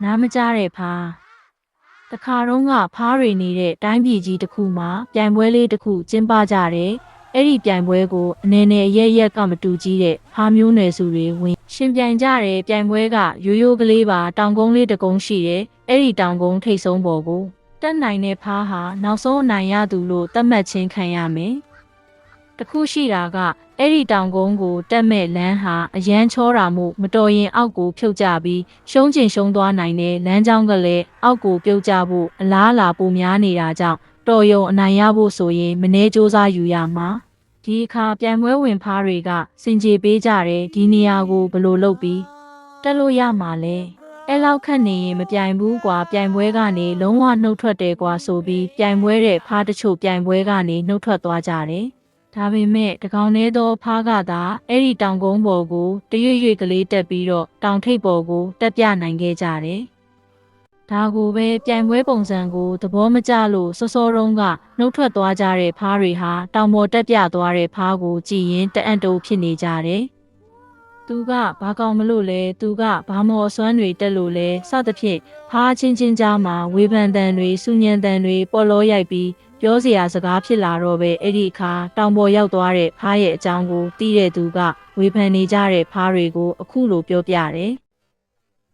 နားမကြားတဲ့ဖားတခါတော့ကဖားတွေနေတဲ့တိုင်းပြည်ကြီးတစ်ခုမှာပြိုင်ပွဲလေးတစ်ခုကျင်းပကြတယ်အဲ့ဒီပြိုင်ပွဲကိုအနေနဲ့ရက်ကမတူကြီးတဲ့ဖားမျိုးနွယ်စုတွေဝင်ရှင်ပြိုင်ကြတယ်ပြိုင်ပွဲကရိုးရိုးကလေးပါတောင်ကုန်းလေးတစ်ကုန်းရှိတယ်အဲ့ဒီတောင်ကုန်းထိပ်ဆုံးပေါ်ကိုတက်နိုင်တဲ့ဖားဟာနောက်ဆုံးအနိုင်ရသူလို့သတ်မှတ်ခြင်းခံရမယ်တခုရှိတာကအဲ့ဒီတောင်ကုန်းကိုတက်မဲ့လမ်းဟာအရန်ချောတာမှုမတော်ရင်အောက်ကိုဖြုတ်ကြပြီးရှုံးကျင်ရှုံးသွားနိုင်တဲ့လမ်းကြောင်းကလည်းအောက်ကိုပြုတ်ကြဖို့အလားအလာပိုများနေတာကြောင့်တော်ရုံအနိုင်ရဖို့ဆိုရင်မနှဲစူးစမ်းယူရမှာဒီအခါပြိုင်ပွဲဝင်ဖားတွေကစင်ကြေပေးကြတယ်ဒီနေရာကိုဘယ်လိုလုပ်ပြီးတက်လို့ရမှာလဲအဲ့လောက်ခက်နေရင်မပြိုင်ဘူးကွာပြိုင်ပွဲကနေလုံးဝနှုတ်ထွက်တယ်ကွာဆိုပြီးပြိုင်ပွဲတဲ့ဖားတချို့ပြိုင်ပွဲကနေနှုတ်ထွက်သွားကြတယ်ဒါပေမဲ့တကောင်သေးသောဖားကသာအဲ့ဒီတောင်ကုန်းပေါ်ကိုတရွေ့ကလေးတက်ပြီးတော့တောင်ထိပ်ပေါ်ကိုတက်ပြနိုင်ခဲ့ကြတယ်ဒါကိုပဲပြိုင်ပွဲပုံစံကိုသဘောမကျလို့စောတုံးကနှုတ်ထွက်သွားကြတဲ့ဖားတွေဟာတောင်ပေါ်တက်ပြသွားတဲ့ဖားကိုကြည်ရင်တအံ့တိုးဖြစ်နေကြတယ်သူကဘာကောင်မလို့လဲသူကဘာမော်အစွမ်းတွေတက်လို့လဲစသဖြင့်ဖားချင်းကြားမှာဝေဖန်တန်တွေစူညံတန်တွေပေါ်လောရိုက်ပြီးပြောစရာစကားဖြစ်လာတော့ပဲအဲ့ဒီအခါတောင်ပေါ်ရောက်သွားတဲ့ဖားရဲ့အကြောင်းကိုသိတဲ့သူကဝေဖန်နေကြတဲ့ဖားတွေကိုအခုလိုပြောပြတယ်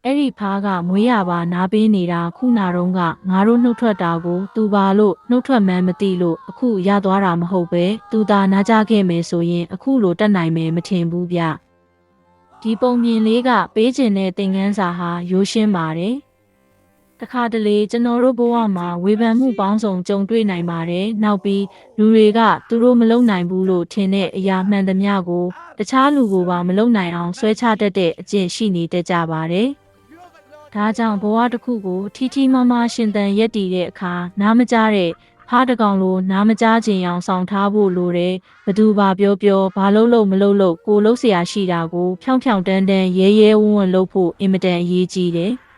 အဲ့ဒီဖားကမွေးရပါနားပေးနေတာခုနာတော့ကငါတို့နှုတ်ထွက်တာကိုသူပါလို့နှုတ်ထွက်မှန်းမသိလို့အခုရသွားတာမဟုတ်ပဲသူသာနားကြခဲ့မယ်ဆိုရင်အခုလိုတက်နိုင်မယ်မထင်ဘူးဗျဒီပုံမြင်လေးကပေးခြင်းတဲ့သင်ခန်းစာဟာရိုးရှင်းပါတယ်တခါတလေကျွန်တော်တို့ဘဝမှာဝေဖန်မှုပေါင်းစုံကြုံတွေ့နိုင်ပါတယ်။နောက်ပြီးလူတွေကသူတို့မလုပ်နိုင်ဘူးလို့ထင်တဲ့အရာမှန်သမျှကိုတခြားလူကိုပါမလုပ်နိုင်အောင်ဆွဲချတတ်တဲ့အကျင့်ရှိနေတတ်ကြပါတယ်။ဒါကြောင့်ဘဝတစ်ခုကိုထီထီမားမားရှင်သန်ရက်တည်တဲ့အခါနားမကြားတဲ့ဖားတကောင်လိုနားမကြားခြင်းအောင်ဆောင်ထားဖို့လိုတယ်။ဘသူပါပြောဘာလို့မလုပ်ကိုလှုပ်เสียရှိတာကိုဖြောင်းတန်းရဲဝံ့လုပ်ဖို့အင်မတန်အရေးကြီးတယ်။